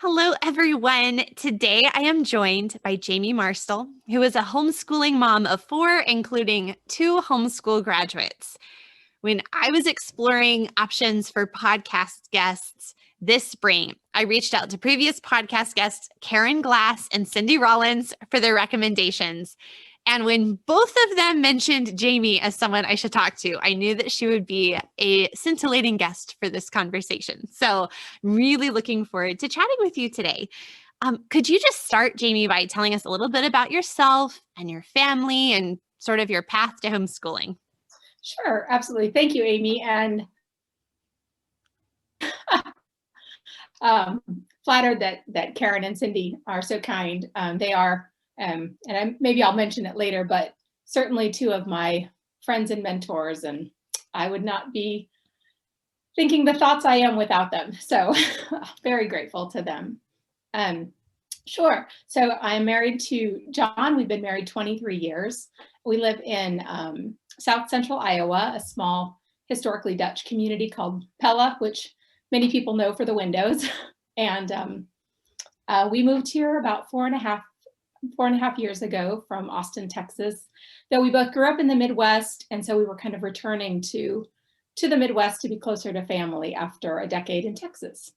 Hello, everyone. Today I am joined by Jami Marstall, who is a homeschooling mom of four, including two homeschool graduates. When I was exploring options for podcast guests this spring, I reached out to previous podcast guests, Karen Glass and Cindy Rollins, for their recommendations. And when both of them mentioned Jami as someone I should talk to, I knew that she would be a scintillating guest for this conversation. So, really looking forward to chatting with you today. Could you just start, Jami, by telling us a little bit about yourself and your family and sort of your path to homeschooling? Sure, absolutely. Thank you, Amy. And flattered that Karen and Cindy are so kind. They are, maybe I'll mention it later, but certainly two of my friends and mentors, and I would not be thinking the thoughts I am without them. So very grateful to them. Sure. So I'm married to John. We've been married 23 years. We live in South Central Iowa, a small historically Dutch community called Pella, which many people know for the windows. And we moved here about four and a half years ago from Austin, Texas. Though we both grew up in the Midwest, and so we were kind of returning to the Midwest to be closer to family after a decade in Texas.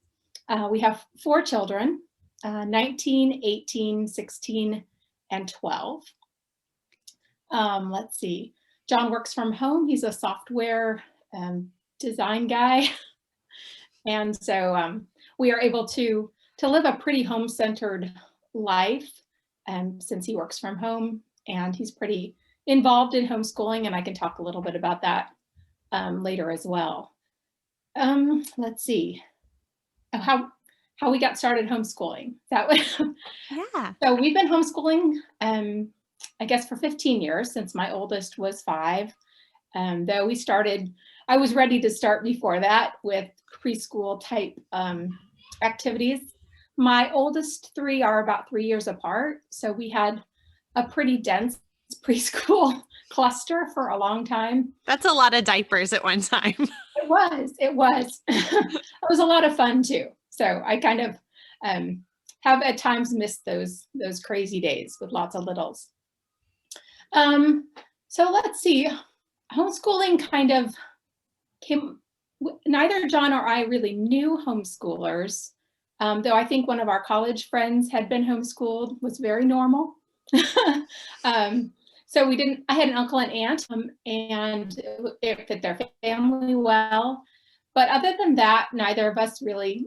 We have four children, 19, 18, 16, and 12. Let's see. John works from home. He's a software design guy. And so we are able to live a pretty home-centered life since he works from home, and he's pretty involved in homeschooling, and I can talk a little bit about that later as well. Let's see. How we got started homeschooling. Yeah. So we've been homeschooling, I guess, for 15 years, since my oldest was 5. Though I was ready to start before that with preschool type activities. My oldest 3 are about 3 years apart. So we had a pretty dense preschool cluster for a long time. That's a lot of diapers at one time. It was. It was a lot of fun too. So I kind of have at times missed those crazy days with lots of littles. So let's see. Homeschooling kind of came, neither John or I really knew homeschoolers, though I think one of our college friends had been homeschooled, was very normal. So I had an uncle and aunt, and it fit their family well. But other than that, neither of us really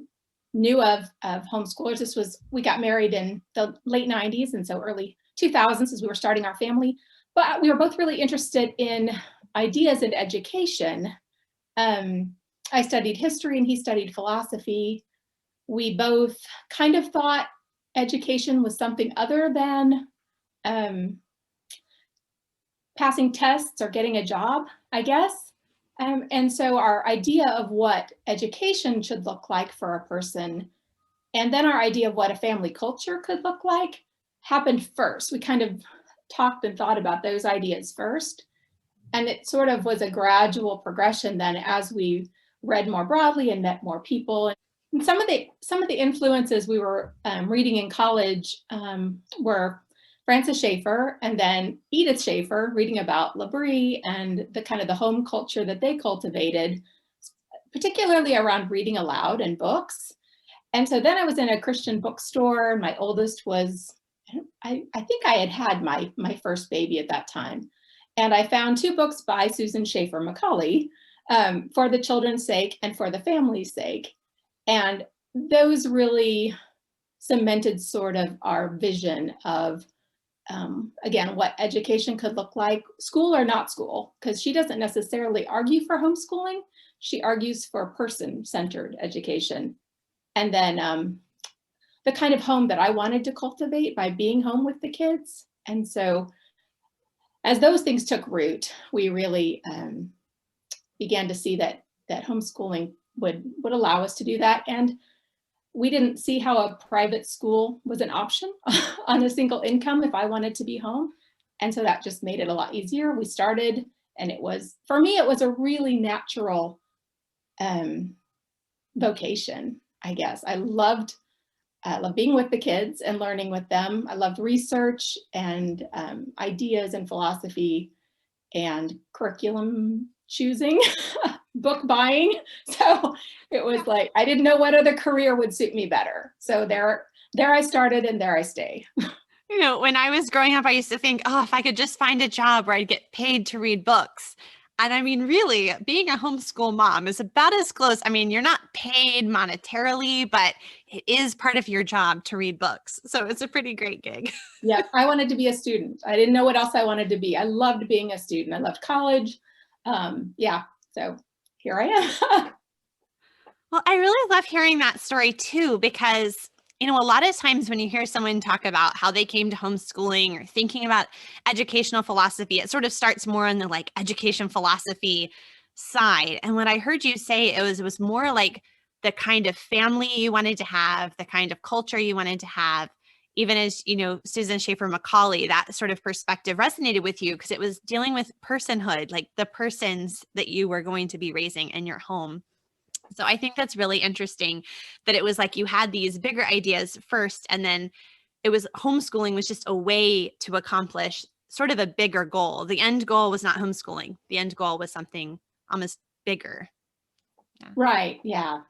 knew of homeschoolers. We got married in the late 90s, and so early 2000s as we were starting our family. But we were both really interested in ideas in education. I studied history and he studied philosophy. We both kind of thought education was something other than passing tests or getting a job, I guess. And so our idea of what education should look like for a person, and then our idea of what a family culture could look like, happened first. We kind of talked and thought about those ideas first. And it sort of was a gradual progression then as we read more broadly and met more people. And some of the influences we were reading in college were Francis Schaeffer and then Edith Schaeffer, reading about L'Abri and the kind of the home culture that they cultivated, particularly around reading aloud and books. And so then I was in a Christian bookstore. My oldest was, I think I had my first baby at that time. And I found 2 books by Susan Schaeffer Macaulay, For the Children's Sake and For the Family's Sake. And those really cemented sort of our vision of, again, what education could look like, school or not school, because she doesn't necessarily argue for homeschooling. She argues for person-centered education. And then the kind of home that I wanted to cultivate by being home with the kids. And so as those things took root, we really began to see that homeschooling would allow us to do that. And we didn't see how a private school was an option on a single income if I wanted to be home. And so that just made it a lot easier. We started, and for me, it was a really natural vocation, I guess. I loved I loved being with the kids and learning with them. I loved research and ideas and philosophy and curriculum choosing, book buying. So it was like, I didn't know what other career would suit me better. So there I started and there I stay. You know, when I was growing up, I used to think, oh, if I could just find a job where I'd get paid to read books. And I mean, really, being a homeschool mom is about as close. I mean, you're not paid monetarily, but it is part of your job to read books. So it's a pretty great gig. Yeah, I wanted to be a student. I didn't know what else I wanted to be. I loved being a student. I loved college. Yeah, so here I am. Well, I really love hearing that story too, because, you know, a lot of times when you hear someone talk about how they came to homeschooling or thinking about educational philosophy, it sort of starts more on the like education philosophy side. And what I heard you say, it was more like the kind of family you wanted to have, the kind of culture you wanted to have. Even as, you know, Susan Schaefer Macaulay, that sort of perspective resonated with you because it was dealing with personhood, like the persons that you were going to be raising in your home. So I think that's really interesting that it was like you had these bigger ideas first, and then it was homeschooling was just a way to accomplish sort of a bigger goal. The end goal was not homeschooling. The end goal was something almost bigger. Yeah. Right, yeah.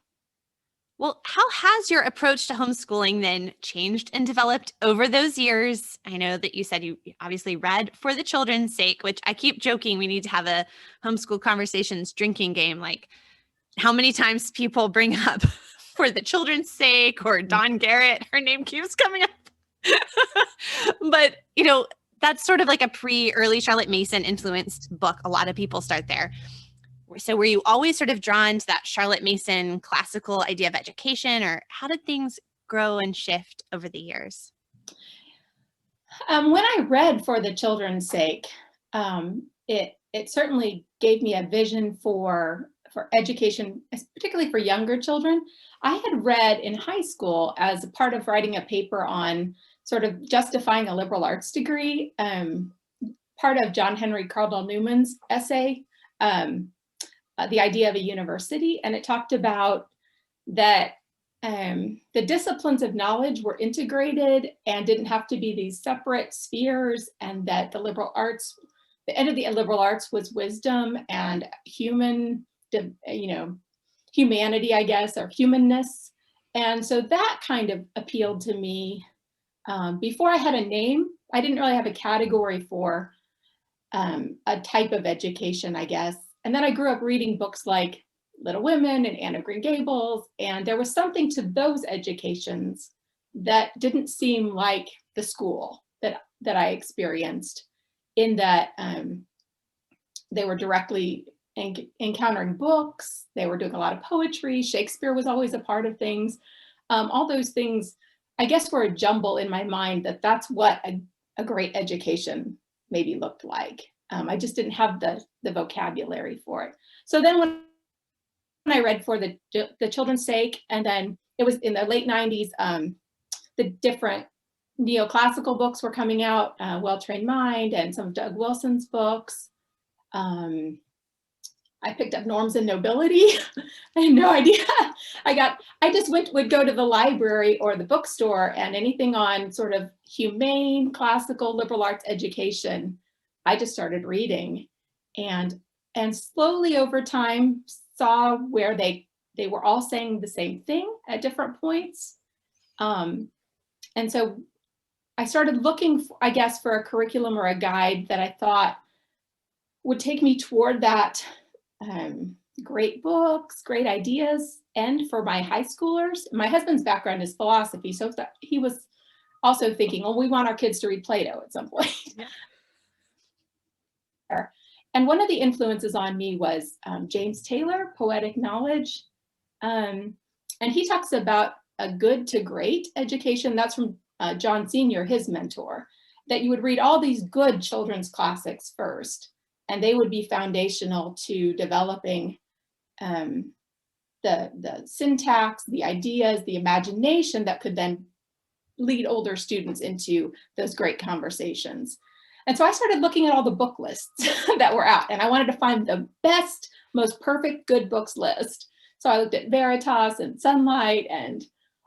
Well, how has your approach to homeschooling then changed and developed over those years? I know that you said you obviously read for the children's sake, which I keep joking we need to have a homeschool conversations drinking game. Like, how many times people bring up for the children's sake or Dawn Garrett, her name keeps coming up. But, you know, that's sort of like a early Charlotte Mason influenced book. A lot of people start there. So were you always sort of drawn to that Charlotte Mason classical idea of education, or how did things grow and shift over the years? When I read for the children's sake, it certainly gave me a vision for education, particularly for younger children. I had read in high school as a part of writing a paper on sort of justifying a liberal arts degree, part of John Henry Cardinal Newman's essay, The Idea of a University, and it talked about that the disciplines of knowledge were integrated and didn't have to be these separate spheres, and that the liberal arts, the end of the liberal arts was wisdom and humanity, I guess, or humanness. And so that kind of appealed to me. Before I had a name, I didn't really have a category for a type of education, I guess. And then I grew up reading books like Little Women and Anne of Green Gables, and there was something to those educations that didn't seem like the school that I experienced, in that they were directly encountering books, they were doing a lot of poetry, Shakespeare was always a part of things. All those things, I guess, were a jumble in my mind that's what a great education maybe looked like. I just didn't have the vocabulary for it. So then when I read for the children's sake, and then it was in the late 90s, the different neoclassical books were coming out, Well-Trained Mind and some of Doug Wilson's books. I picked up Norms and Nobility. I had no idea. I just would go to the library or the bookstore, and anything on sort of humane, classical, liberal arts education, I just started reading, and slowly over time saw where they were all saying the same thing at different points. And so I started looking, I guess, for a curriculum or a guide that I thought would take me toward that great books, great ideas. And for my high schoolers, my husband's background is philosophy, so he was also thinking, well, we want our kids to read Plato at some point. Yeah. And one of the influences on me was James Taylor, Poetic Knowledge. And he talks about a good to great education. That's from John Sr., his mentor, that you would read all these good children's classics first, and they would be foundational to developing the syntax, the ideas, the imagination that could then lead older students into those great conversations. And so I started looking at all the book lists that were out, and I wanted to find the best, most perfect good books list. So I looked at Veritas and Sunlight and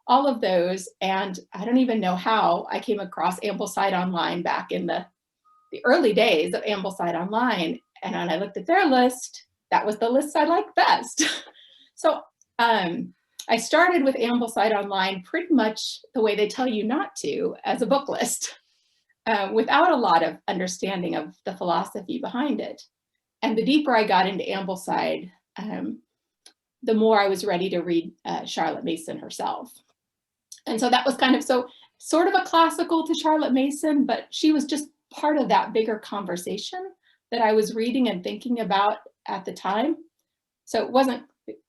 all of those. And I don't even know how I came across Ambleside Online back in the early days of Ambleside Online. And when I looked at their list, that was the list I liked best. So I started with Ambleside Online pretty much the way they tell you not to, as a book list, without a lot of understanding of the philosophy behind it. And the deeper I got into Ambleside, the more I was ready to read Charlotte Mason herself. And so that was kind of sort of a classical to Charlotte Mason, but she was just part of that bigger conversation that I was reading and thinking about at the time. So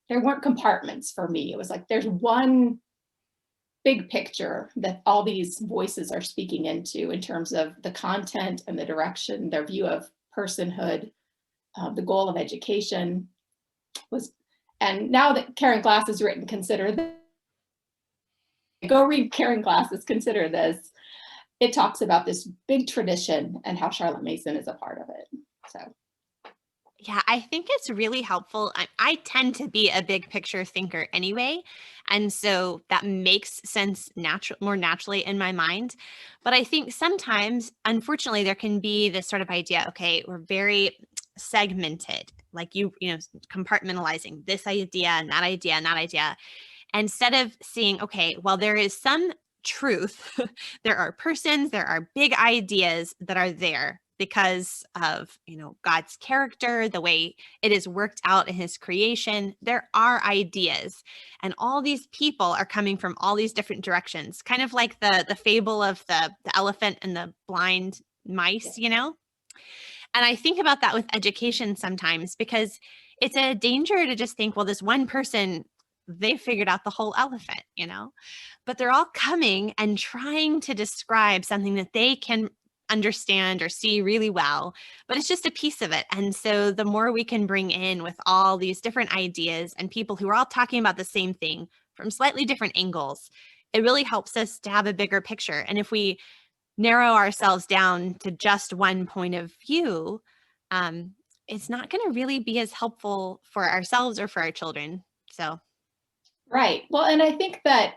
there weren't compartments for me. It was like there's one big picture that all these voices are speaking into in terms of the content and the direction, their view of personhood, the goal of education was. And now that Karen Glass has written Consider This, go read Karen Glass's Consider This. It talks about this big tradition and how Charlotte Mason is a part of it. So. Yeah, I think it's really helpful. I tend to be a big picture thinker anyway. And so that makes sense more naturally in my mind. But I think sometimes, unfortunately, there can be this sort of idea, okay, we're very segmented, like compartmentalizing this idea and that idea and that idea. Instead of seeing, okay, well, there is some truth. There are persons, there are big ideas that are there because of, God's character, the way it is worked out in his creation. There are ideas, and all these people are coming from all these different directions, kind of like the fable of the elephant and the blind mice, And I think about that with education sometimes, because it's a danger to just think, well, this one person, they figured out the whole elephant, but they're all coming and trying to describe something that they can understand or see really well, but it's just a piece of it. And so the more we can bring in with all these different ideas and people who are all talking about the same thing from slightly different angles, it really helps us to have a bigger picture. And if we narrow ourselves down to just one point of view, it's not going to really be as helpful for ourselves or for our children. So, right. Well, and I think that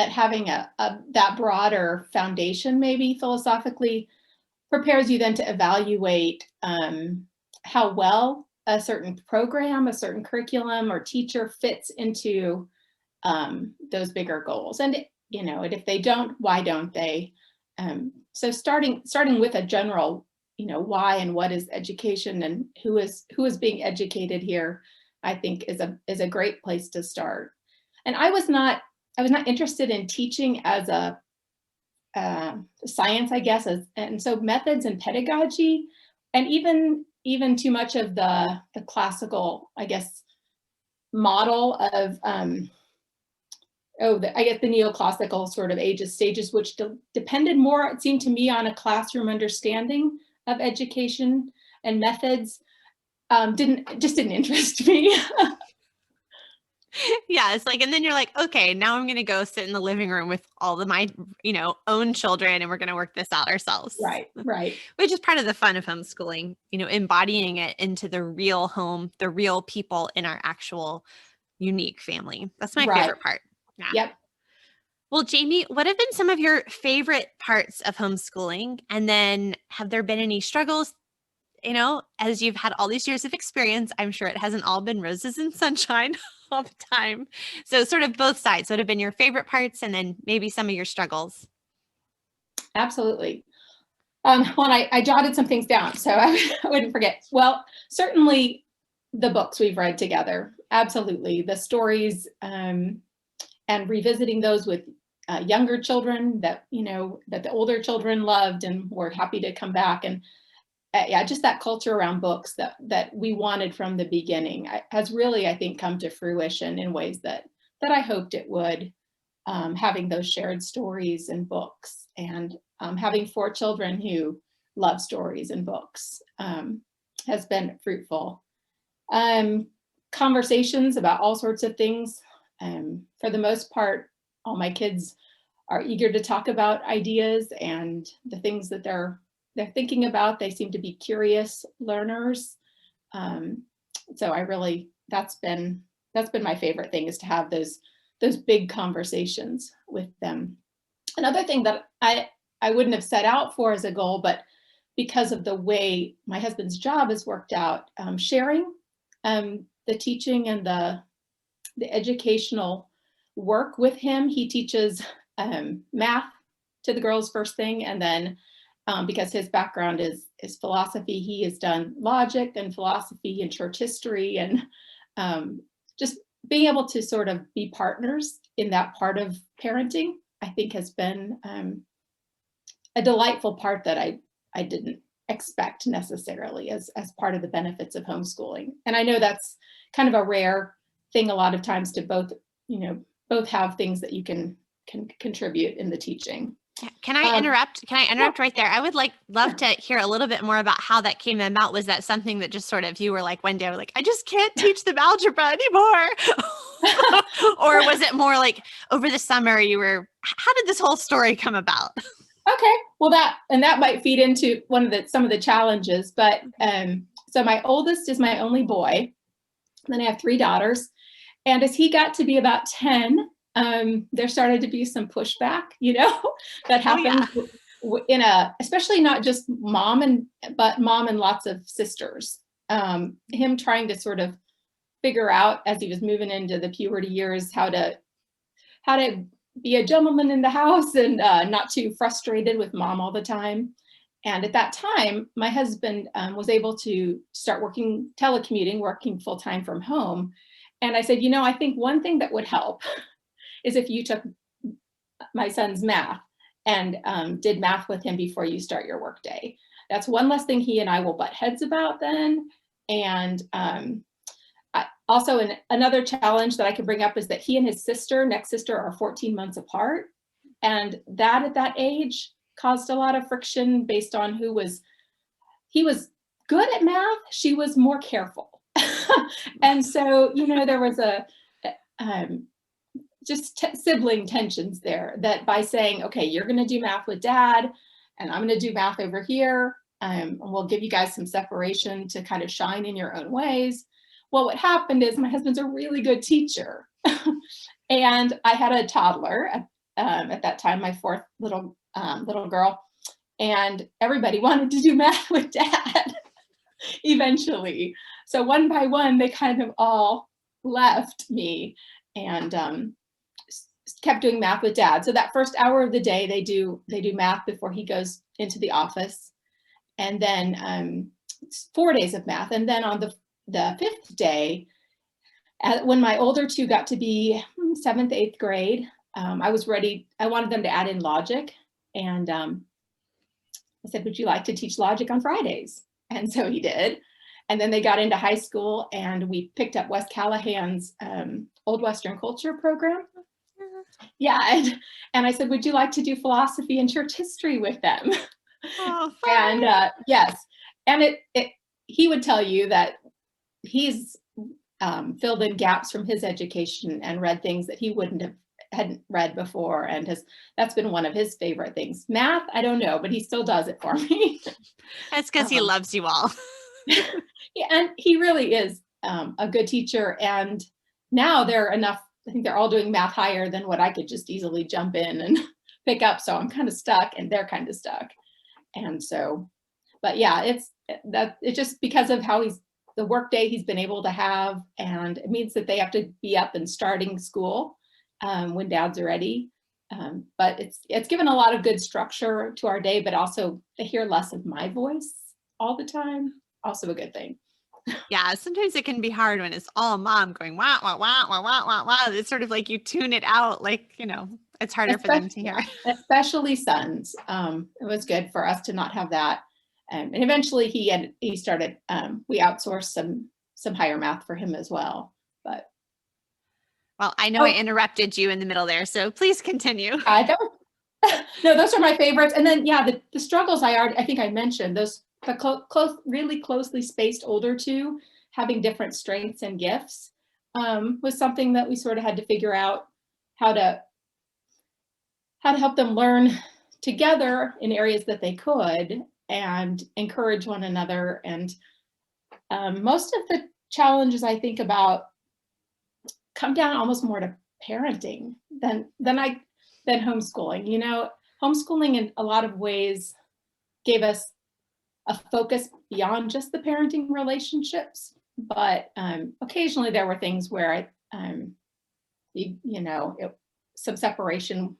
having that broader foundation, maybe philosophically, prepares you then to evaluate how well a certain program, a certain curriculum or teacher fits into those bigger goals. And and if they don't, why don't they? So starting with a general, why and what is education and who is being educated here, I think is a great place to start. And I was not interested in teaching as a science, I guess, and so methods and pedagogy, and even too much of the classical, I guess, model of the neoclassical sort of stages, which depended more, it seemed to me, on a classroom understanding of education and methods, didn't interest me. yeah, it's like, and then you're like, okay, now I'm going to go sit in the living room with all of my, own children, and we're going to work this out ourselves. Right. Which is part of the fun of homeschooling, embodying it into the real home, the real people in our actual unique family. That's my favorite part. Yeah. Yep. Well, Jami, what have been some of your favorite parts of homeschooling? And then have there been any struggles? As you've had all these years of experience, I'm sure it hasn't all been roses and sunshine all the time. So sort of both sides. What have been your favorite parts, and then maybe some of your struggles? Absolutely. Well, I jotted some things down so I wouldn't forget. Well, certainly the books we've read together. Absolutely. The stories, and revisiting those with younger children that the older children loved and were happy to come back. And just that culture around books that we wanted from the beginning has really, I think, come to fruition in ways that I hoped it would. Having those shared stories and books, and having 4 children who love stories and books has been fruitful. Conversations about all sorts of things. For the most part, all my kids are eager to talk about ideas and the things that they're thinking about. They seem to be curious learners. So I really, that's been my favorite thing, is to have those those big conversations with them. Another thing that I wouldn't have set out for as a goal, but because of the way my husband's job has worked out, sharing the teaching and the educational work with him. He teaches math to the girls first thing, and then because his background is philosophy, he has done logic and philosophy and church history, and just being able to sort of be partners in that part of parenting, I think has been a delightful part that I didn't expect necessarily as part of the benefits of homeschooling. And I know that's kind of a rare thing a lot of times to both have things that you can contribute in the teaching. Can I interrupt? Can I interrupt right there? I would love to hear a little bit more about how that came about. Was that something that just sort of, you were like one day, like, I just can't teach them algebra anymore? Or was it more like over the summer how did this whole story come about? Okay, well that might feed into some of the challenges, but so my oldest is my only boy. Then I have 3 daughters. And as he got to be about 10, there started to be some pushback, that happened especially not just mom but mom and lots of sisters. Him trying to sort of figure out as he was moving into the puberty years how to be a gentleman in the house and not too frustrated with mom all the time. And at that time, my husband was able to start telecommuting, working full-time from home. And I said, I think one thing that would help is if you took my son's math and did math with him before you start your workday. That's one less thing he and I will butt heads about then. And also another challenge that I could bring up is that he and his next sister are 14 months apart. And that at that age caused a lot of friction based on he was good at math, she was more careful. And so, there was just sibling tensions there, that by saying, okay, you're going to do math with dad and I'm going to do math over here, and we'll give you guys some separation to kind of shine in your own ways. Well, what happened is my husband's a really good teacher. And I had a toddler at that time, my 4th little girl, and everybody wanted to do math with dad eventually. So one by one, they kind of all left me and kept doing math with dad. So that first hour of the day, they do math before he goes into the office. And then 4 days of math. And then on the 5th day, when my older 2 got to be 7th, 8th grade, I was ready. I wanted them to add in logic. And I said, would you like to teach logic on Fridays? And so he did. And then they got into high school and we picked up Wes Callahan's Old Western Culture program. Yeah. And I said, would you like to do philosophy and church history with them? Oh, and yes. And he would tell you that he's filled in gaps from his education and read things that he hadn't read before, and that's been one of his favorite things. Math, I don't know, but he still does it for me. That's because he loves you all. Yeah, and he really is a good teacher. And now I think they're all doing math higher than what I could just easily jump in and pick up. So I'm kind of stuck and they're kind of stuck. And so, but yeah, it's just because of how the work day he's been able to have, and it means that they have to be up and starting school when dad's ready. But it's given a lot of good structure to our day, but also they hear less of my voice all the time. Also a good thing. Yeah, sometimes it can be hard when it's all mom going wah wah wah wah wah wah wah. It's sort of like you tune it out, it's harder for them to hear. Especially sons. It was good for us to not have that. And eventually he started. We outsourced some higher math for him as well. But well, I know I interrupted you in the middle there, so please continue. No, those are my favorites. And then the struggles I think I mentioned those. The really closely spaced older 2 having different strengths and gifts was something that we sort of had to figure out how to help them learn together in areas that they could and encourage one another. And most of the challenges I think about come down almost more to parenting than homeschooling. You know, homeschooling in a lot of ways gave us a focus beyond just the parenting relationships, but occasionally there were things where some separation,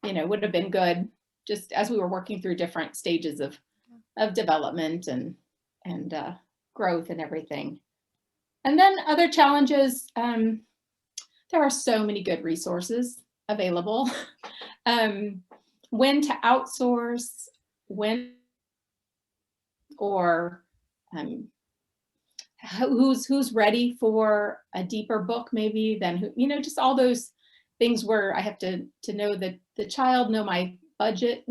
would have been good, just as we were working through different stages of development and growth and everything. And then other challenges, there are so many good resources available. When to outsource, who's ready for a deeper book maybe than who, just all those things where I have to know that the child, know my budget.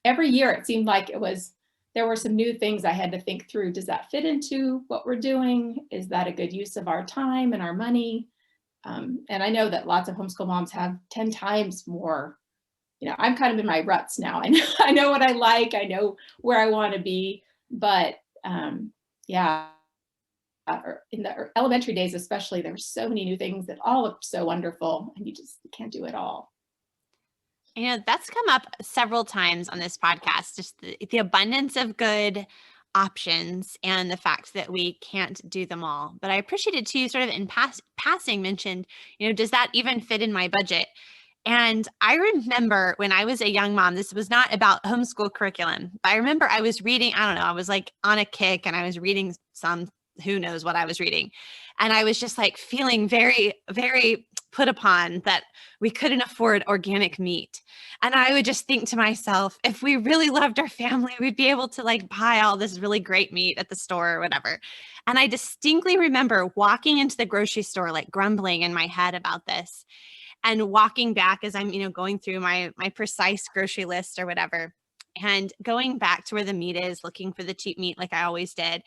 Every year it seemed like there were some new things I had to think through. Does that fit into what we're doing? Is that a good use of our time and our money? And I know that lots of homeschool moms have 10 times more. I'm kind of in my ruts now. I know what I like. I know where I want to be. But in the elementary days especially, there were so many new things that all looked so wonderful, and you can't do it all. That's come up several times on this podcast, just the abundance of good options and the fact that we can't do them all. But I appreciated too, sort of in passing mentioned, does that even fit in my budget? And I remember when I was a young mom, this was not about homeschool curriculum, but I remember I was reading, I don't know, I was like on a kick and I was reading who knows what I was reading. And I was just like feeling very, very put upon that we couldn't afford organic meat. And I would just think to myself, if we really loved our family, we'd be able to like buy all this really great meat at the store or whatever. And I distinctly remember walking into the grocery store, like grumbling in my head about this. And walking back as I'm, going through my precise grocery list or whatever, and going back to where the meat is, looking for the cheap meat like I always did,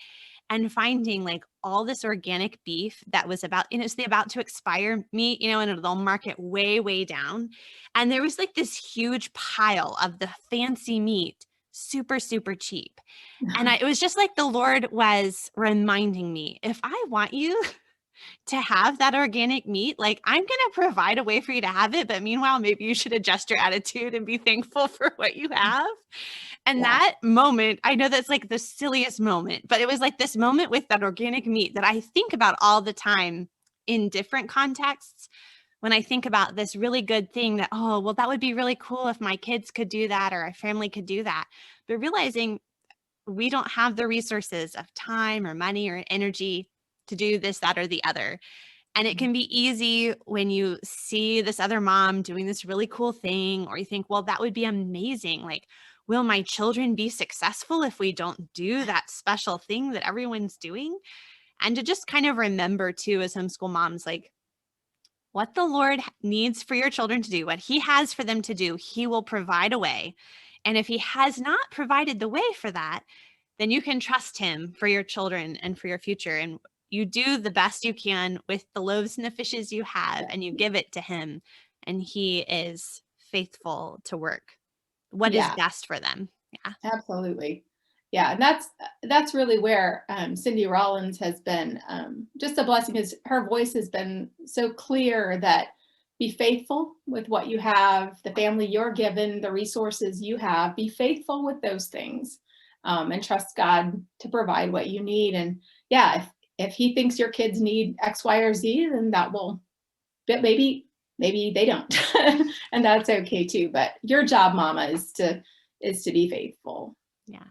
and finding like all this organic beef that was it's the about to expire meat, and they'll mark it way, way down. And there was like this huge pile of the fancy meat, super, super cheap. And it was just like the Lord was reminding me, if I want you to have that organic meat, like I'm going to provide a way for you to have it. But meanwhile, maybe you should adjust your attitude and be thankful for what you have. And that moment, I know that's like the silliest moment, but it was like this moment with that organic meat that I think about all the time in different contexts. When I think about this really good thing that, oh, well, that would be really cool if my kids could do that or our family could do that. But realizing we don't have the resources of time or money or energy to do this, that, or the other. And it can be easy when you see this other mom doing this really cool thing, or you think, well, that would be amazing. Like, will my children be successful if we don't do that special thing that everyone's doing? And to just kind of remember too, as homeschool moms, like what the Lord needs for your children to do, what he has for them to do, he will provide a way. And if he has not provided the way for that, then you can trust him for your children and for your future. And you do the best you can with the loaves and the fishes you have, and you give it to him, and he is faithful to work what is best for them. Yeah, absolutely. Yeah, and that's really where Cindy Rollins has been just a blessing, because her voice has been so clear that be faithful with what you have, the family you're given, the resources you have, be faithful with those things, and trust God to provide what you need. And if he thinks your kids need X, Y, or Z, then but maybe they don't. And that's okay too. But your job, Mama, is to be faithful. Yeah.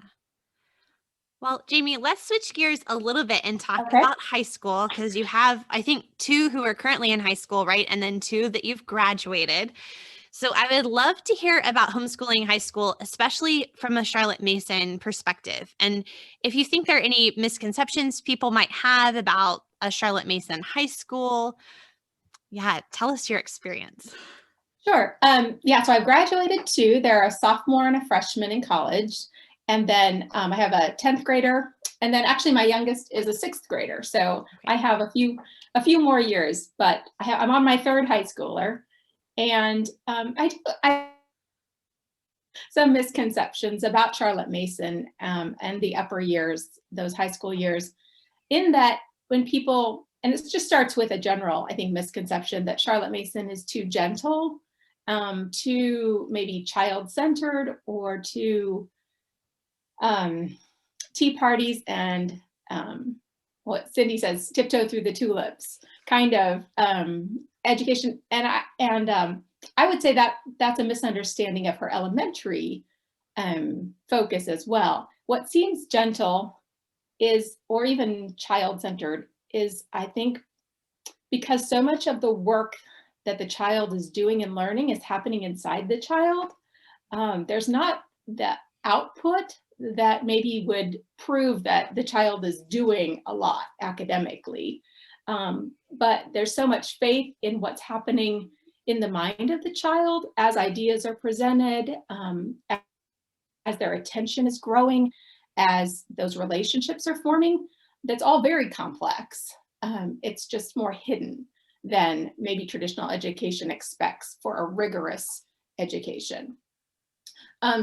Well, Jami, let's switch gears a little bit and talk about high school, because you have, I think, 2 who are currently in high school, right? And then 2 that you've graduated. So I would love to hear about homeschooling high school, especially from a CharlotteMason perspective. And if you think there are any misconceptions people might have about a CharlotteMason high school, tell us your experience. Sure. So I've graduated 2. They're a sophomore and a freshman in college. And then I have a 10th grader. And then actually my youngest is a 6th grader. So I have a few more years, but I'm on my 3rd high schooler. And I some misconceptions about CharlotteMason and the upper years, those high school years, in that when people it just starts with a general, I think, misconception that Charlotte Mason is too gentle, too maybe child-centered, or too tea parties and what Cindy says, tiptoe through the tulips kind of education. And I would say that that's a misunderstanding of her elementary focus as well. What seems gentle is, or even child-centered, is, I think, because so much of the work that the child is doing and learning is happening inside the child. There's not the output that maybe would prove that the child is doing a lot academically. But there's so much faith in what's happening in the mind of the child as ideas are presented, as their attention is growing, as those relationships are forming. That's all very complex. It's just more hidden than maybe traditional education expects for a rigorous education.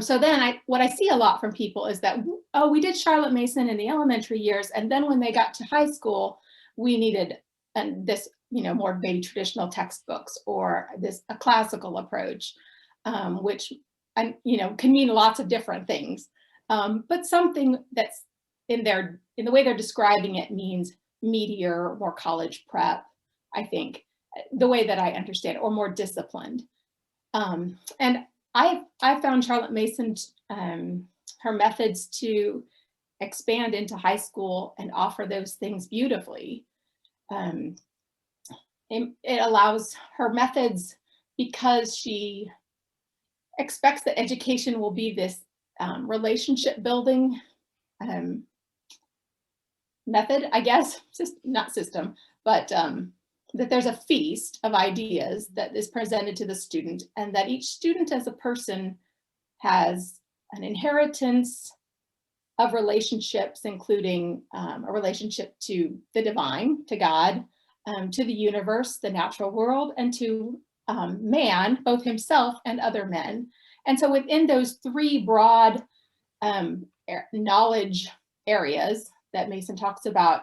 So then what I see a lot from people is that, oh, we did Charlotte Mason in the elementary years, and then when they got to high school, we needed this, more maybe traditional textbooks, or a classical approach, which can mean lots of different things. But something that's in the way they're describing it means meatier, more college prep, I think, the way that I understand it, or more disciplined. And I found Charlotte Mason, her methods to expand into high school and offer those things beautifully. It allows her methods, because she expects that education will be this relationship building method, I guess, not system, but that there's a feast of ideas that is presented to the student, and that each student as a person has an inheritance of relationships, including a relationship to the divine, to God, to the universe, the natural world, and to man, both himself and other men. And so within those three broad knowledge areas that Mason talks about,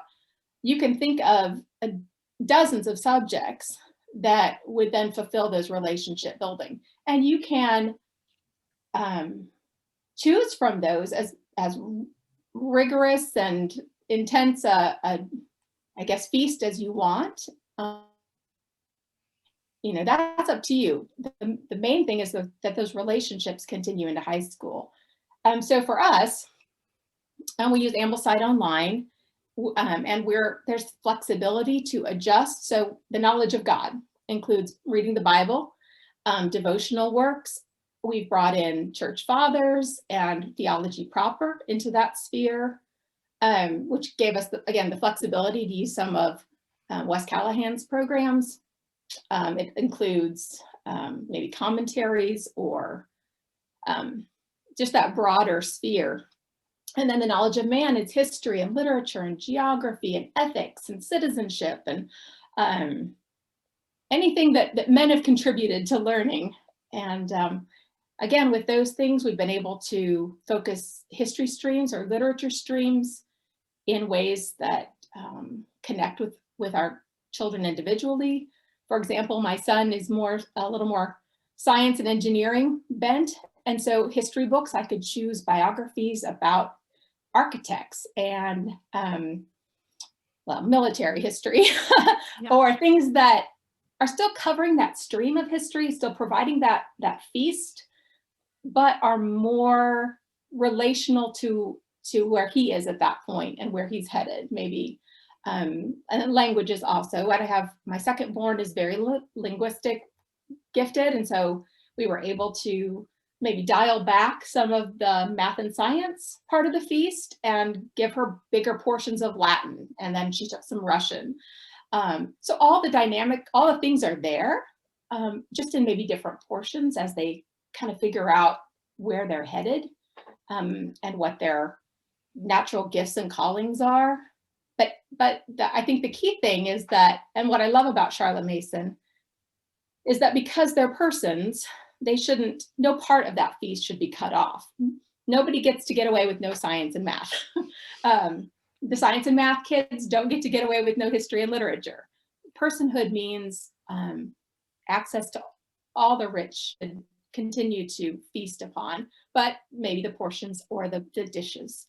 you can think of dozens of subjects that would then fulfill those relationship building. And you can choose from those as rigorous and intense I guess feast as you want. That's up to you. The main thing is that those relationships continue into high school. So for us, we use Ambleside Online, and there's flexibility to adjust. So the knowledge of God includes reading the Bible, devotional works. We've brought in church fathers and theology proper into that sphere, which gave us, again, the flexibility to use some of Wes Callahan's programs. It includes maybe commentaries, or just that broader sphere. And then the knowledge of man is history and literature and geography and ethics and citizenship and anything that men have contributed to learning. And again, with those things, we've been able to focus history streams or literature streams in ways that connect with our children individually. For example, my son is a little more science and engineering bent. And so history books, I could choose biographies about architects and military history, yeah, or things that are still covering that stream of history, still providing that feast, but are more relational to where he is at that point and where he's headed, maybe. And languages also. What I have, my second born is very linguistic gifted, and so we were able to maybe dial back some of the math and science part of the feast and give her bigger portions of Latin, and then she took some Russian. So all the things are there, just in maybe different portions as they kind of figure out where they're headed, and what their natural gifts and callings are. But I think the key thing is that, and what I love about Charlotte Mason, is that because they're persons, no part of that feast should be cut off. Nobody gets to get away with no science and math. the science and math kids don't get away with no history and literature. Personhood means access to all the rich and continue to feast upon, but maybe the portions or the dishes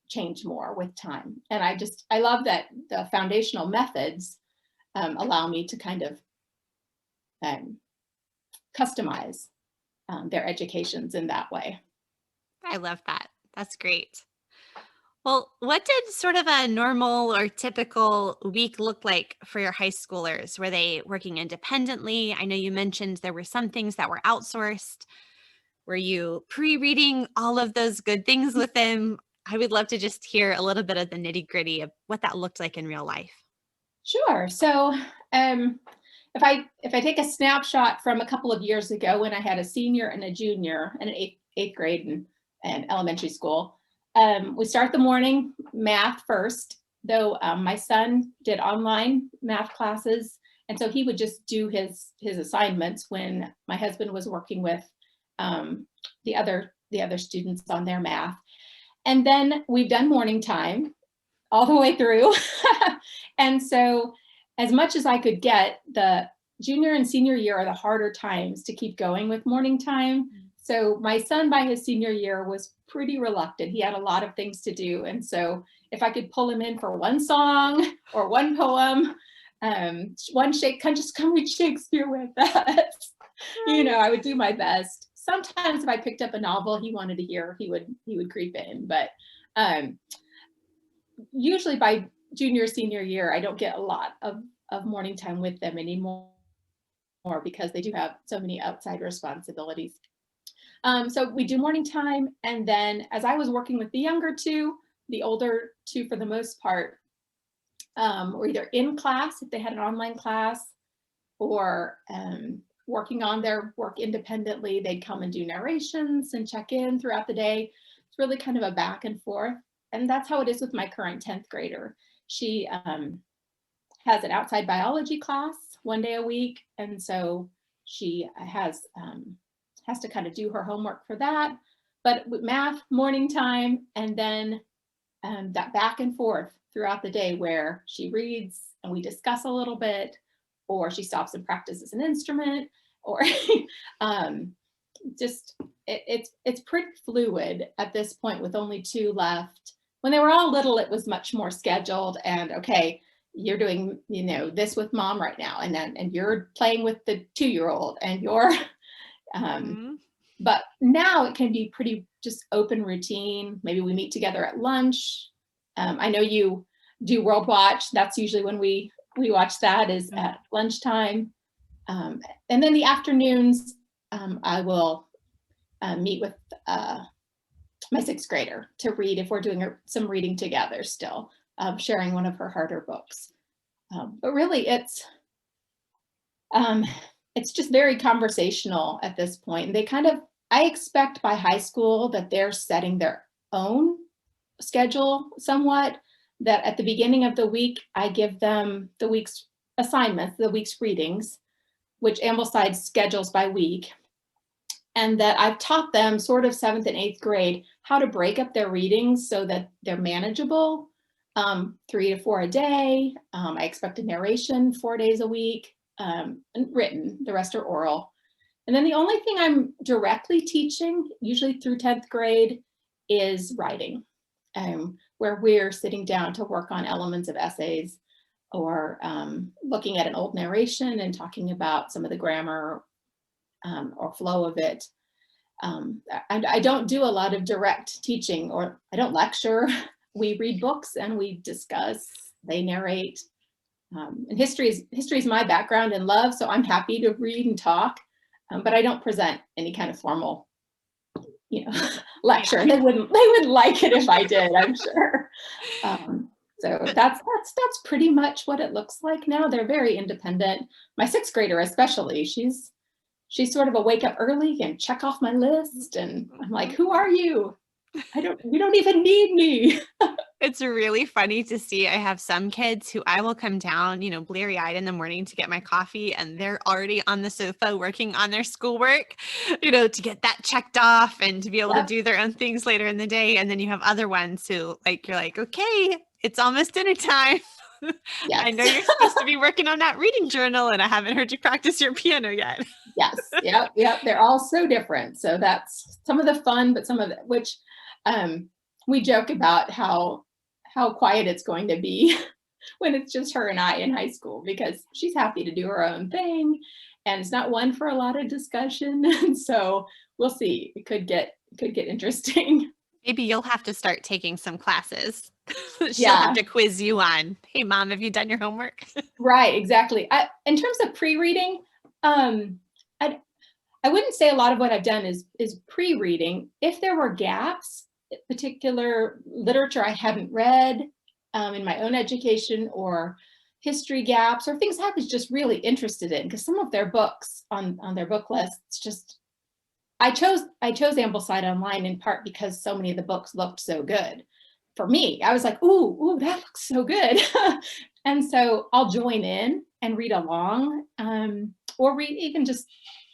change more with time. And I love that the foundational methods allow me to kind of customize their educations in that way. I love that. That's great. Well, what did sort of a normal or typical week look like for your high schoolers? Were they working independently? I know you mentioned there were some things that were outsourced. Were you pre-reading all of those good things with them? I would love to just hear a little bit of the nitty-gritty of what that looked like in real life. Sure. So if I take a snapshot from a couple of years ago when I had a senior and a junior in an eighth grade and elementary school, we start the morning math first, though my son did online math classes. And so he would just do his assignments when my husband was working with the other students on their math. And then we've done morning time all the way through. And so as much as I could get, the junior and senior year are the harder times to keep going with morning time. So my son by his senior year was pretty reluctant. He had a lot of things to do. And so if I could pull him in for one song or one poem, just come read Shakespeare with us, I would do my best. Sometimes if I picked up a novel he wanted to hear, he would creep in. But usually by junior, senior year, I don't get a lot of morning time with them anymore because they do have so many outside responsibilities. So we do morning time. And then as I was working with the younger two, the older two for the most part, were either in class if they had an online class or working on their work independently. They'd come and do narrations and check in throughout the day. It's really kind of a back and forth. And that's how it is with my current 10th grader. She has an outside biology class one day a week. And so she has to kind of do her homework for that. But with math, morning time, and then that back and forth throughout the day where she reads and we discuss a little bit, or she stops and practices an instrument, or it's pretty fluid at this point with only two left. When they were all little, it was much more scheduled and okay, you're doing, this with mom right now. And you're playing with the 2-year-old and you're, but now it can be pretty just open routine. Maybe we meet together at lunch. I know you do World Watch. That's usually when we watch that is at lunchtime. And then the afternoons, I will meet with my 6th grader to read if we're doing some reading together still, sharing one of her harder books. But really it's just very conversational at this point. And I expect by high school that they're setting their own schedule somewhat, that at the beginning of the week, I give them the week's assignments, the week's readings, which Ambleside schedules by week. And that I've taught them sort of 7th and 8th grade how to break up their readings so that they're manageable, 3 to 4 a day. I expect a narration 4 days a week, and written, the rest are oral. And then the only thing I'm directly teaching, usually through 10th grade, is writing, where we're sitting down to work on elements of essays or looking at an old narration and talking about some of the grammar or flow of it. I don't do a lot of direct teaching, or I don't lecture. We read books and we discuss, they narrate. And history is my background and love, so I'm happy to read and talk, but I don't present any kind of formal, lecture. They wouldn't like it if I did, I'm sure. So that's pretty much what it looks like now. They're very independent. My 6th grader especially, she's sort of a wake up early and check off my list, and I'm like, who are you? You don't even need me. It's really funny to see. I have some kids who I will come down, bleary-eyed in the morning to get my coffee, and they're already on the sofa working on their schoolwork, to get that checked off and to be able to Yep. do their own things later in the day. And then you have other ones who, you're like, okay, it's almost dinner time. I know Yes. you're supposed to be working on that reading journal, and I haven't heard you practice your piano yet. Yes. Yep. Yep. They're all so different. So that's some of the fun, but some of it, which we joke about how quiet it's going to be when it's just her and I in high school, because she's happy to do her own thing, and it's not one for a lot of discussion. And so we'll see. It could get interesting. Maybe you'll have to start taking some classes. She'll have Yeah. to quiz you on, hey, Mom, have you done your homework? Right. Exactly. In terms of pre-reading, um, I wouldn't say a lot of what I've done is pre-reading. If there were gaps, particular literature I hadn't read in my own education, or history gaps, or things I was just really interested in, because some of their books on their book lists, just I chose Ambleside Online in part because so many of the books looked so good. For me, I was like, ooh, that looks so good. And so I'll join in and read along, or read even just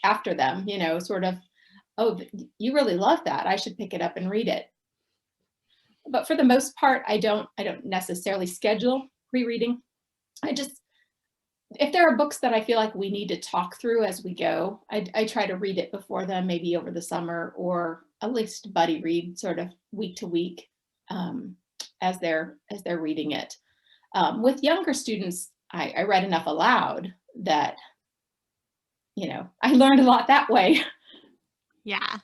after them, sort of, oh, you really love that, I should pick it up and read it. But for the most part, I don't necessarily schedule rereading. I just, if there are books that I feel like we need to talk through as we go, I try to read it before them, maybe over the summer, or at least buddy read sort of week to week, as they're reading it. With younger students, I read enough aloud that, I learned a lot that way. Yeah.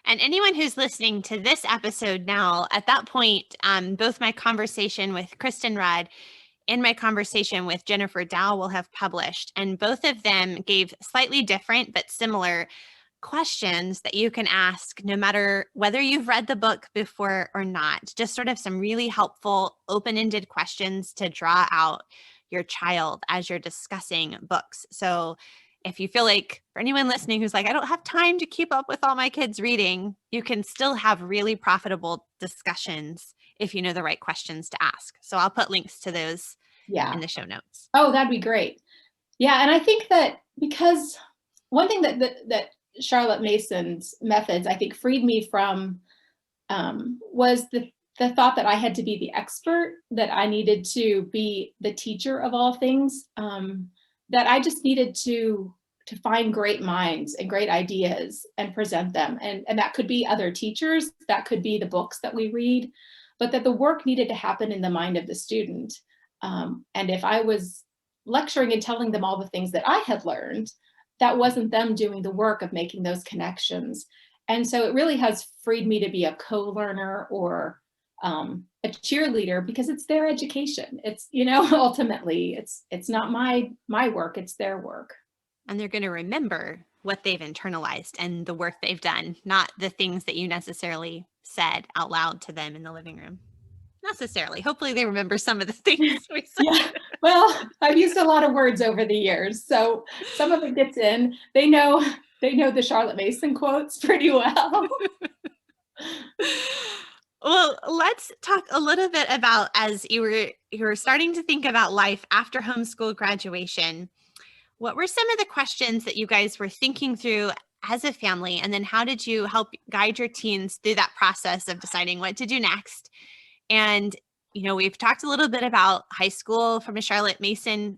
And anyone who's listening to this episode now, at that point, both my conversation with Kristen Rudd and my conversation with Jennifer Dow will have published. And both of them gave slightly different but similar questions that you can ask no matter whether you've read the book before or not. Just sort of some really helpful, open-ended questions to draw out your child as you're discussing books. So if you feel like, for anyone listening who's like, I don't have time to keep up with all my kids reading, you can still have really profitable discussions if you know the right questions to ask. So I'll put links to those Yeah. in the show notes. Oh, that'd be great. Yeah. And I think that, because one thing that Charlotte Mason's methods, I think, freed me from, was the thought that I had to be the expert, that I needed to be the teacher of all things, that I just needed to find great minds and great ideas and present them. And that could be other teachers, that could be the books that we read, but that the work needed to happen in the mind of the student. And if I was lecturing and telling them all the things that I had learned, that wasn't them doing the work of making those connections. And so it really has freed me to be a co-learner, or a cheerleader, because it's their education. It's, ultimately it's not my work, it's their work. And they're going to remember what they've internalized and the work they've done, not the things that you necessarily said out loud to them in the living room. Necessarily. Hopefully they remember some of the things we said. Yeah. Well, I've used a lot of words over the years, so some of it gets in. They know the Charlotte Mason quotes pretty well. Well, let's talk a little bit about, as you were starting to think about life after homeschool graduation, what were some of the questions that you guys were thinking through as a family? And then how did you help guide your teens through that process of deciding what to do next? And, we've talked a little bit about high school from a Charlotte Mason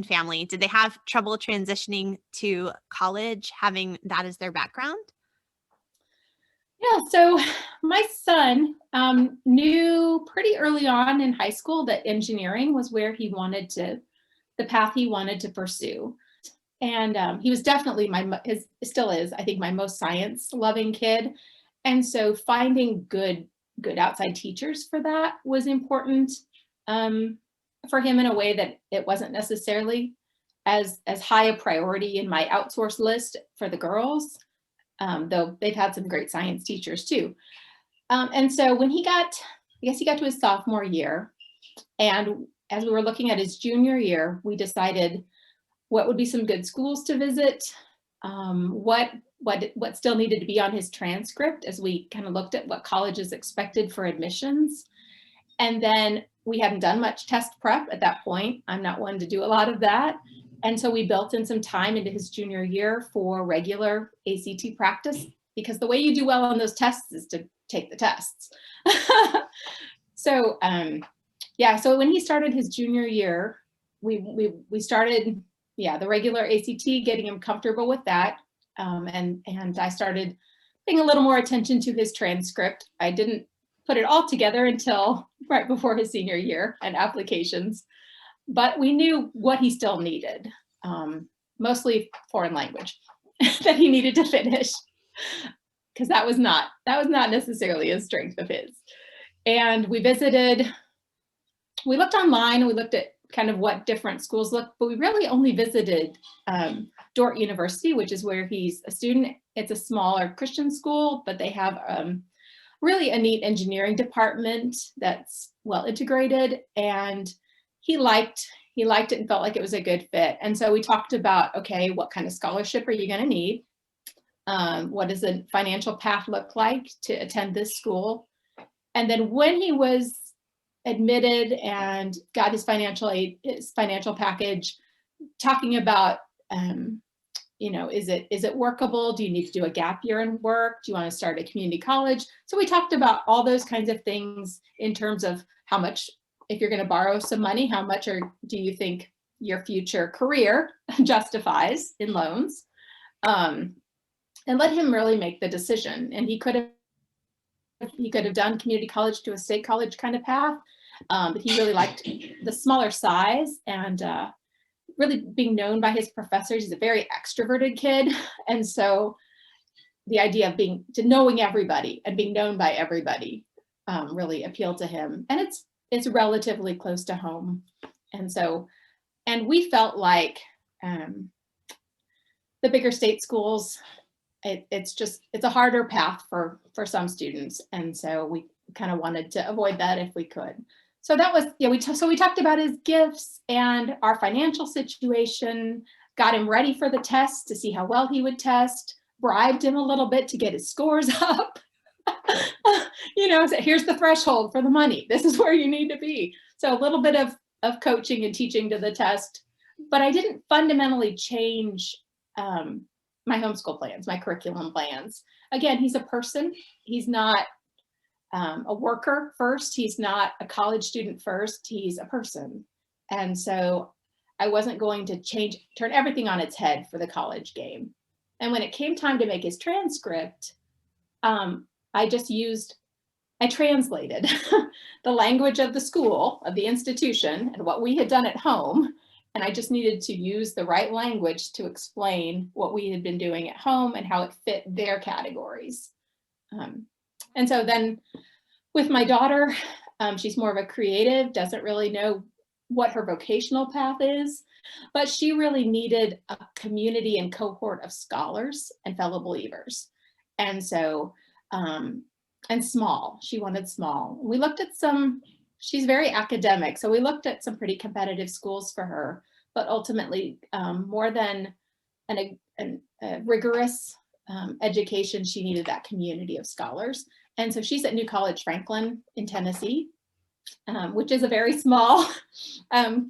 family. Did they have trouble transitioning to college, having that as their background? Yeah, so my son knew pretty early on in high school that engineering was where the path he wanted to pursue. And he was definitely still is, I think, my most science loving kid. And so finding good outside teachers for that was important for him, in a way that it wasn't necessarily as high a priority in my outsource list for the girls, though they've had some great science teachers too. And so when he got to his sophomore year, and as we were looking at his junior year, we decided what would be some good schools to visit, what still needed to be on his transcript, as we kind of looked at what colleges expected for admissions. And then we hadn't done much test prep at that point. I'm not one to do a lot of that. And so we built in some time into his junior year for regular ACT practice, because the way you do well on those tests is to take the tests. So yeah, so when he started his junior year, we started, yeah, the regular ACT, getting him comfortable with that. And I started paying a little more attention to his transcript. I didn't put it all together until right before his senior year and applications, but we knew what he still needed, mostly foreign language that he needed to finish, because that was not necessarily a strength of his. And we looked online, and we looked at kind of what different schools look, but we really only visited Dordt University, which is where he's a student. It's a smaller Christian school, but they have really a neat engineering department that's well integrated, and he liked it and felt like it was a good fit. And so we talked about, okay, what kind of scholarship are you going to need? What does a financial path look like to attend this school? And then when he was admitted and got his financial aid, his financial package, talking about, you know, is it workable? Do you need to do a gap year in work? Do you want to start a community college? So we talked about all those kinds of things in terms of how much, if you're going to borrow some money, how much do you think your future career justifies in loans? And let him really make the decision. And he could have done community college to a state college kind of path, but he really liked the smaller size, and really being known by his professors. He's a very extroverted kid, and so the idea of knowing everybody and being known by everybody really appealed to him. And it's relatively close to home, and we felt like the bigger state schools, it's a harder path for some students, and so we kind of wanted to avoid that if we could. So that was, yeah, so we talked about his gifts and our financial situation, got him ready for the test to see how well he would test, bribed him a little bit to get his scores up. You know, so here's the threshold for the money. This is where you need to be. So a little bit of coaching and teaching to the test, but I didn't fundamentally change my homeschool plans, my curriculum plans. Again, he's a person. He's not a worker first. He's not a college student first. He's a person. And so I wasn't going to turn everything on its head for the college game. And when it came time to make his transcript, I translated the language of the school, of the institution, and what we had done at home. And I just needed to use the right language to explain what we had been doing at home and how it fit their categories. And so then with my daughter, she's more of a creative, doesn't really know what her vocational path is, but she really needed a community and cohort of scholars and fellow believers. And so, and small, she wanted small. We looked at she's very academic, so we looked at some pretty competitive schools for her, but ultimately more than a rigorous education, she needed that community of scholars. And so she's at New College Franklin in Tennessee, which is a very small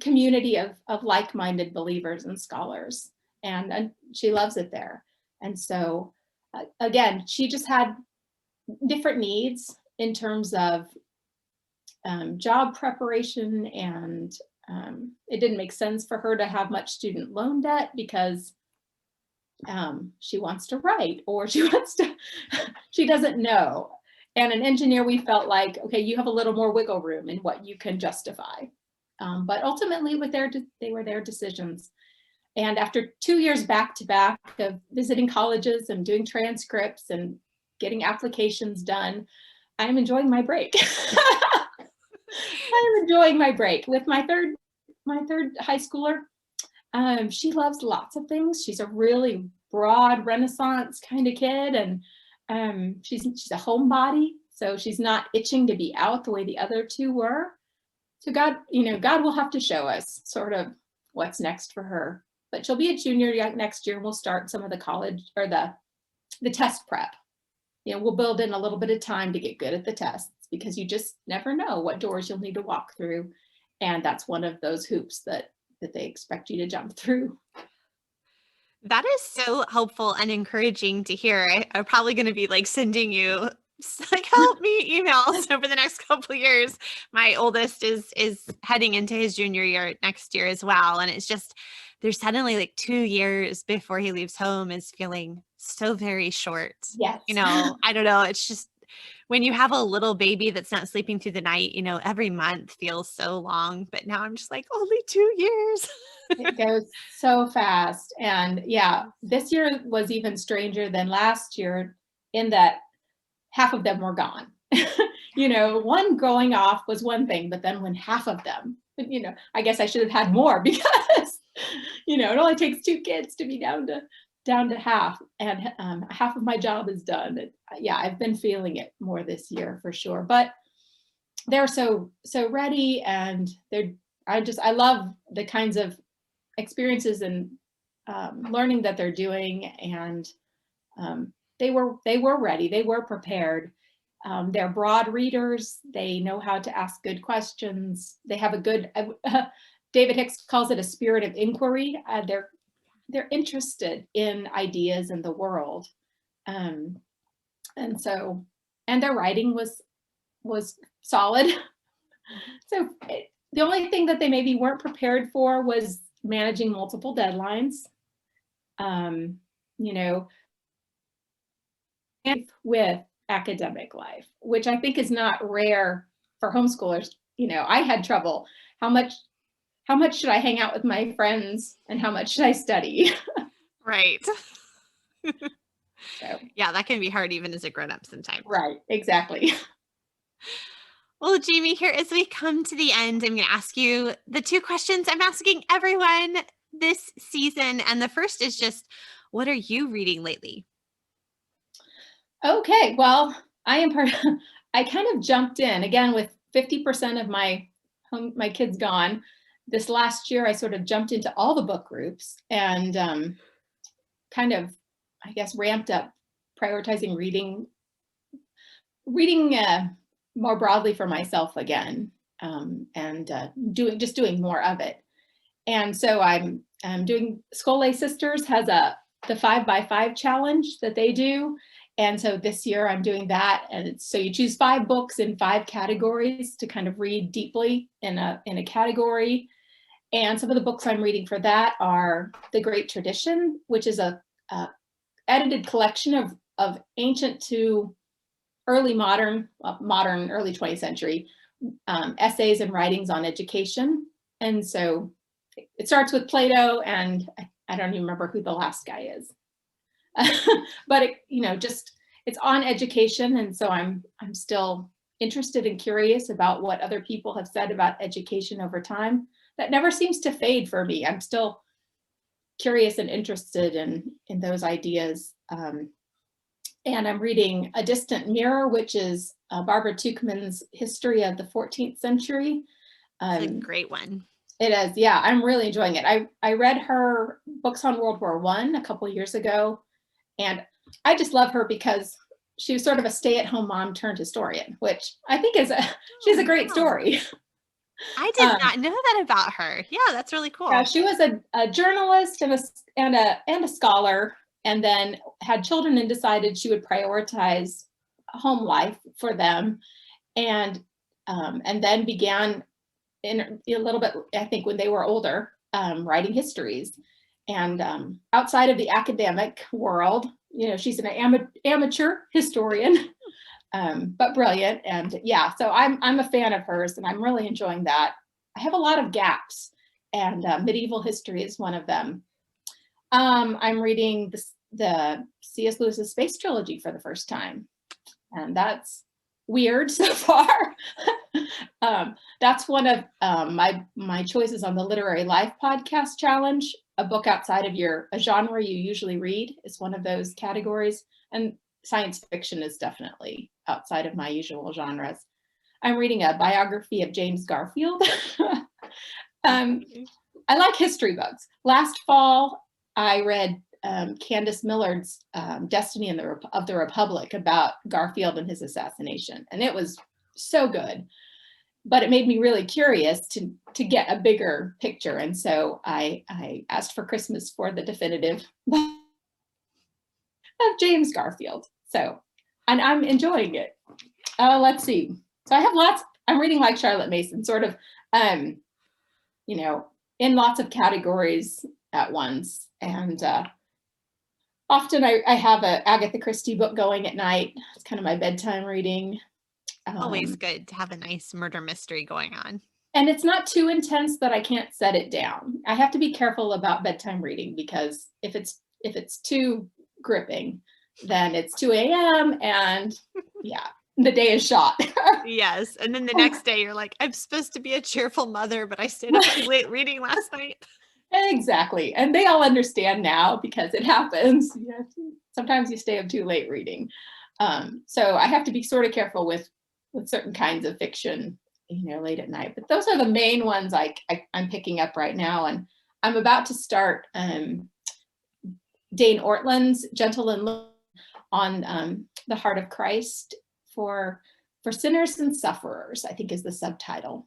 community of like-minded believers and scholars. And she loves it there. And so again, she just had different needs in terms of job preparation, and it didn't make sense for her to have much student loan debt because she wants to write, or she doesn't know. And an engineer, we felt like, okay, you have a little more wiggle room in what you can justify. But ultimately they were their decisions. And after 2 years back to back of visiting colleges and doing transcripts and getting applications done, I'm enjoying my break. I'm enjoying my break with my third high schooler. She loves lots of things. She's a really broad Renaissance kind of kid, and she's a homebody, so she's not itching to be out the way the other two were. So God will have to show us sort of what's next for her. But she'll be a junior next year, and we'll start some of the college or the test prep. We'll build in a little bit of time to get good at the tests. because you just never know what doors you'll need to walk through. And that's one of those hoops that they expect you to jump through. That is so helpful and encouraging to hear. I'm probably going to be like sending you like help me emails over the next couple of years. My oldest is heading into his junior year next year as well. And it's just, there's suddenly like 2 years before he leaves home is feeling so very short. Yes. I don't know. It's just when you have a little baby that's not sleeping through the night, every month feels so long, but now I'm just like, only 2 years. It goes so fast. And yeah, this year was even stranger than last year in that half of them were gone. One growing off was one thing, but then when half of them, I guess I should have had more because, it only takes 2 kids to be down to half, and half of my job is done. Yeah, I've been feeling it more this year for sure, but they're so ready, and I love the kinds of experiences and learning that they're doing, and they were ready, they were prepared. They're broad readers. They know how to ask good questions. They have a good, David Hicks calls it a spirit of inquiry. They're interested in ideas in the world. And their writing was solid. So the only thing that they maybe weren't prepared for was managing multiple deadlines. With academic life, which I think is not rare for homeschoolers. I had trouble. How much should I hang out with my friends and how much should I study? Right. So, yeah, that can be hard even as a grown-up sometimes. Right, exactly. Well, Jami, here as we come to the end, I'm going to ask you the 2 questions I'm asking everyone this season. And the first is just, what are you reading lately? Okay, well, I kind of jumped in again with 50% of my kids gone. This last year, I sort of jumped into all the book groups and kind of, I guess, ramped up prioritizing reading more broadly for myself again, and doing more of it. And so I'm doing Scholé Sisters has the 5x5 challenge that they do. And so this year I'm doing that. And so you choose 5 books in 5 categories to kind of read deeply in a category. And some of the books I'm reading for that are The Great Tradition, which is a edited collection of ancient to early modern, early 20th century essays and writings on education. And so it starts with Plato, and I don't even remember who the last guy is. But it's on education, and so I'm still interested and curious about what other people have said about education over time. That never seems to fade for me. I'm still curious and interested in those ideas. And I'm reading A Distant Mirror, which is Barbara Tuchman's history of the 14th century. It's a great one. It is, yeah. I'm really enjoying it. I read her books on World War I a couple of years ago, and I just love her because she was sort of a stay-at-home mom turned historian, which I think she's a great story. I did not know that about her. Yeah, that's really cool. Yeah, she was a journalist and a scholar, and then had children and decided she would prioritize home life for them, and then began in a little bit, I think, when they were older, writing histories. And outside of the academic world, she's an amateur historian, but brilliant. And yeah, so I'm a fan of hers, and I'm really enjoying that. I have a lot of gaps, and medieval history is one of them. I'm reading the C.S. Lewis's Space Trilogy for the first time, and that's weird so far. That's one of my choices on the Literary Life Podcast Challenge. A book outside of a genre you usually read is one of those categories, and science fiction is definitely outside of my usual genres. I'm reading a biography of James Garfield. I like history books. Last fall, I read Candace Millard's Destiny of the Republic about Garfield and his assassination. And it was so good. But it made me really curious to get a bigger picture. And so I asked for Christmas for the definitive of James Garfield. So, and I'm enjoying it. Let's see. So I have lots, I'm reading like Charlotte Mason, sort of, you know, in lots of categories at once. And often I have a Agatha Christie book going at night. It's kind of my bedtime reading. Always good to have a nice murder mystery going on. And it's not too intense that I can't set it down. I have to be careful about bedtime reading, because if it's too gripping, then it's 2 a.m. and yeah, the day is shot. Yes. And then the next day you're like, I'm supposed to be a cheerful mother, but I stayed up too late reading last night. Exactly. And they all understand now because it happens. Yeah, sometimes you stay up too late reading. So I have to be sort of careful with certain kinds of fiction, you know, late at night. But those are the main ones I'm picking up right now. And I'm about to start Dane Ortland's Gentle and Lowly on the heart of Christ for sinners and sufferers, I think is the subtitle.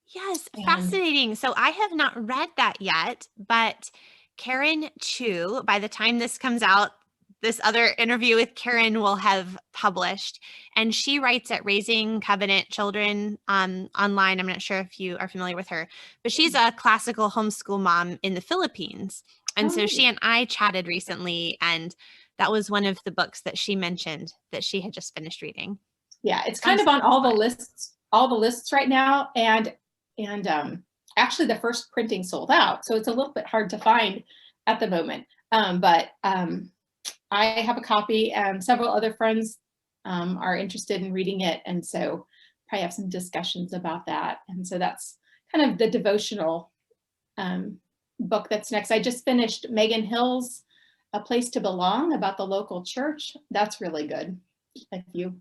Yes, fascinating. So I have not read that yet, but Karen Chu, by the time this comes out, this other interview with Karen will have published, and she writes at Raising Covenant Children online. I'm not sure if you are familiar with her, but she's a classical homeschool mom in the Philippines. And so she and I chatted recently, and that was one of the books that she mentioned that she had just finished reading. Yeah, it's kind of on all the lists right now. And actually the first printing sold out. So it's a little bit hard to find at the moment. But I have a copy, and several other friends are interested in reading it. And so probably have some discussions about that. And so that's kind of the devotional book that's next. I just finished Megan Hill's A Place to Belong, about the local church. That's really good. If you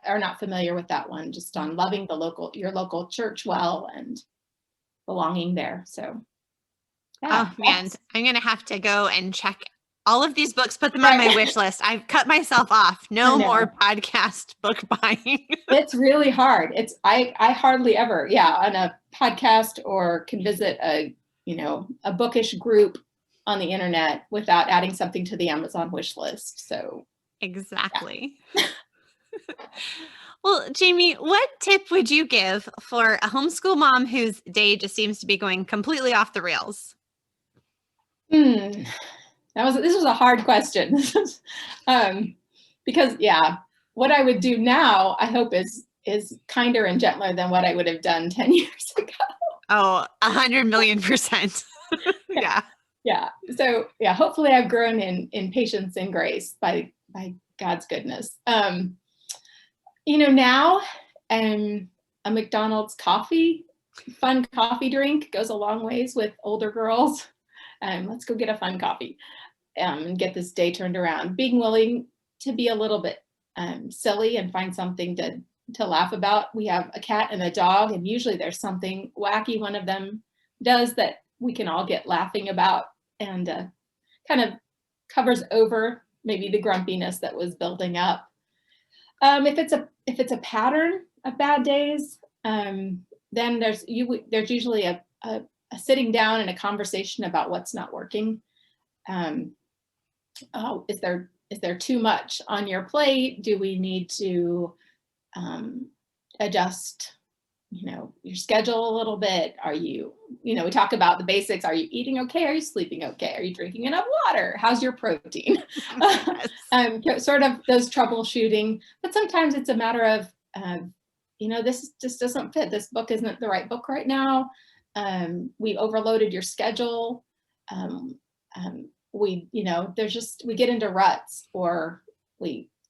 are not familiar with that one, just on loving your local church well and belonging there. So yeah. Oh man, I'm going to have to go and check all of these books, put them on my wish list. I've cut myself off. No more podcast book buying. It's really hard. I hardly ever, on a podcast or can visit a bookish group on the internet without adding something to the Amazon wish list. So exactly. Yeah. Well, Jami, what tip would you give for a homeschool mom whose day just seems to be going completely off the rails? This was a hard question. Because what I would do now, I hope is kinder and gentler than what I would have done 10 years ago. Oh, 100,000,000%. Yeah. Yeah. So hopefully I've grown in patience and grace by God's goodness. Now a McDonald's fun coffee drink goes a long ways with older girls. Let's go get a fun coffee and get this day turned around. Being willing to be a little bit silly and find something to laugh about. We have a cat and a dog, and usually there's something wacky one of them does that we can all get laughing about, and kind of covers over maybe the grumpiness that was building up. If it's a pattern of bad days, then there's usually a sitting down and a conversation about what's not working. Is there too much on your plate? Do we need to adjust, your schedule a little bit? Are you, we talk about the basics. Are you eating okay? Are you sleeping okay? Are you drinking enough water? How's your protein? Sort of those troubleshooting. But sometimes it's a matter of, this just doesn't fit. This book isn't the right book right now. We overloaded your schedule. We get into ruts, or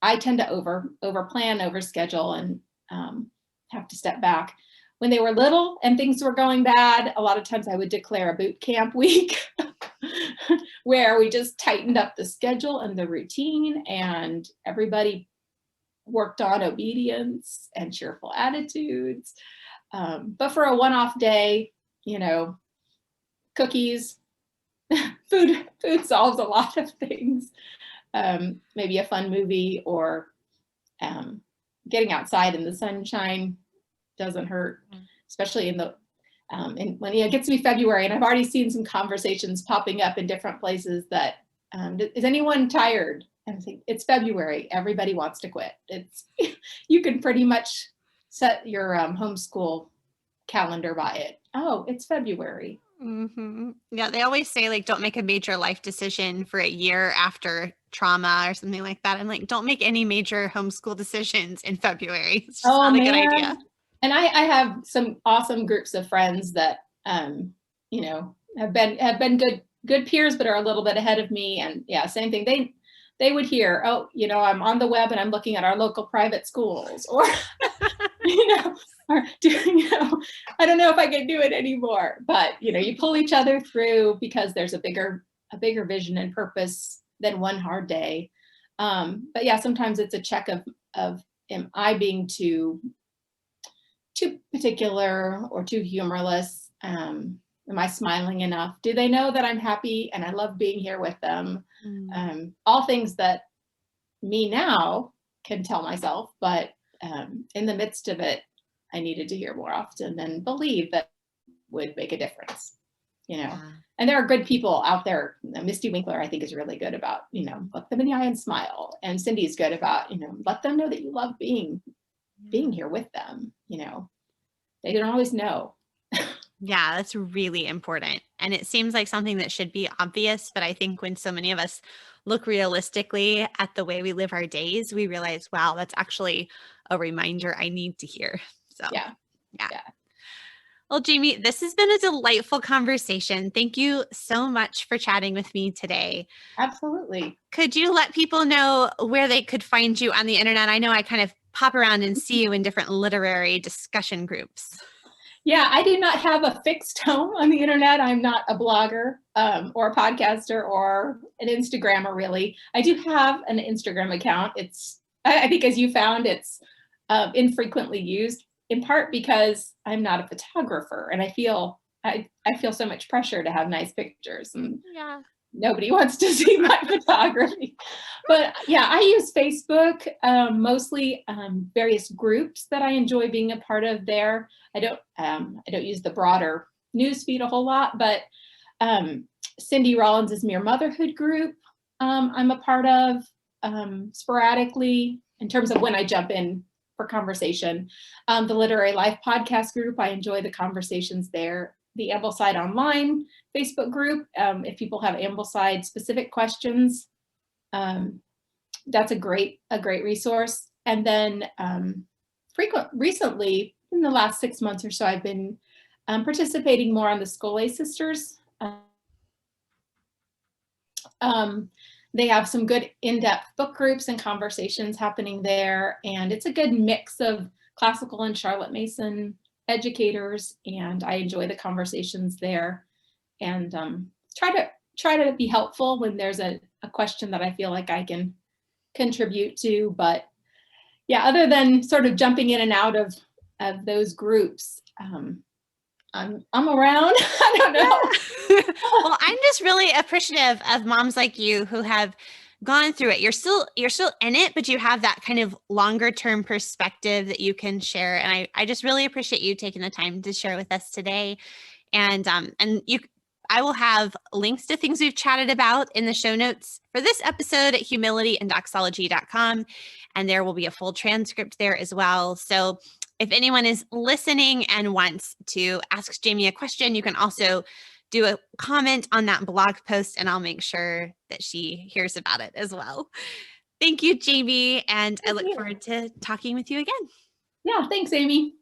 I tend to over plan, over schedule, and have to step back. When they were little and things were going bad, a lot of times I would declare a boot camp week where we just tightened up the schedule and the routine, and everybody worked on obedience and cheerful attitudes. But for a one-off day, cookies, food solves a lot of things. Maybe a fun movie, or getting outside in the sunshine doesn't hurt, especially in the and when it gets to be February, and I've already seen some conversations popping up in different places that is anyone tired? And I think it's February. Everybody wants to quit. It's you can pretty much set your homeschool calendar by it. Oh, it's February. Mm-hmm. Yeah, they always say like don't make a major life decision for a year after trauma or something like that. I'm like, don't make any major homeschool decisions in February. It's just not a good idea. And I have some awesome groups of friends that you know, have been good peers, but are a little bit ahead of me. And yeah, same thing. They would hear, oh, you know, I'm on the web and I'm looking at our local private schools, or you know, or doing, you know, I don't know if I can do it anymore. But you know, you pull each other through because there's a bigger vision and purpose than one hard day. But yeah, sometimes it's a check of am I being too particular or too humorless? Am I smiling enough? Do they know that I'm happy and I love being here with them? All things that me now can tell myself, but in the midst of it, I needed to hear more often and believe that would make a difference, you know. Yeah. And there are good people out there. Misty Winkler, I think, is really good about, you know, look them in the eye and smile. And Cindy's good about, you know, let them know that you love being here with them. You know, they don't always know. Yeah, that's really important. And it seems like something that should be obvious, but I think when so many of us look realistically at the way we live our days, we realize, wow, that's actually a reminder I need to hear. So yeah. Well, Jami, this has been a delightful conversation. Thank you so much for chatting with me today. Absolutely. Could you let people know where they could find you on the internet? I know I kind of pop around and see you in different literary discussion groups. Yeah, I do not have a fixed home on the internet. I'm not a blogger or a podcaster or an Instagrammer, really. I do have an Instagram account. I think, as you found, it's infrequently used, in part because I'm not a photographer, and I feel so much pressure to have nice pictures, and nobody wants to see my photography. But yeah, I use Facebook, mostly various groups that I enjoy being a part of there. I don't use the broader news feed a whole lot, but Cindy Rollins' Mere Motherhood group I'm a part of sporadically in terms of when I jump in for conversation. The Literary Life podcast group, I enjoy the conversations there. The Ambleside Online Facebook group, if people have Ambleside specific questions, that's a great resource. And then recently, in the last 6 months or so, I've been participating more on the Scolay Sisters. They have some good in-depth book groups and conversations happening there, and it's a good mix of classical and CharlotteMason educators, and I enjoy the conversations there, and try to be helpful when there's a question that I feel like I can contribute to. But yeah, other than sort of jumping in and out of those groups, I'm around. I don't know. Well, I'm just really appreciative of moms like you who have gone through it. You're still in it, but you have that kind of longer term perspective that you can share. And I just really appreciate you taking the time to share with us today. And I will have links to things we've chatted about in the show notes for this episode at humilityanddoxology.com. And there will be a full transcript there as well. So if anyone is listening and wants to ask Jami a question, you can also do a comment on that blog post, and I'll make sure that she hears about it as well. Thank you, Jami, and I look forward to talking with you again. Yeah, thanks, Amy.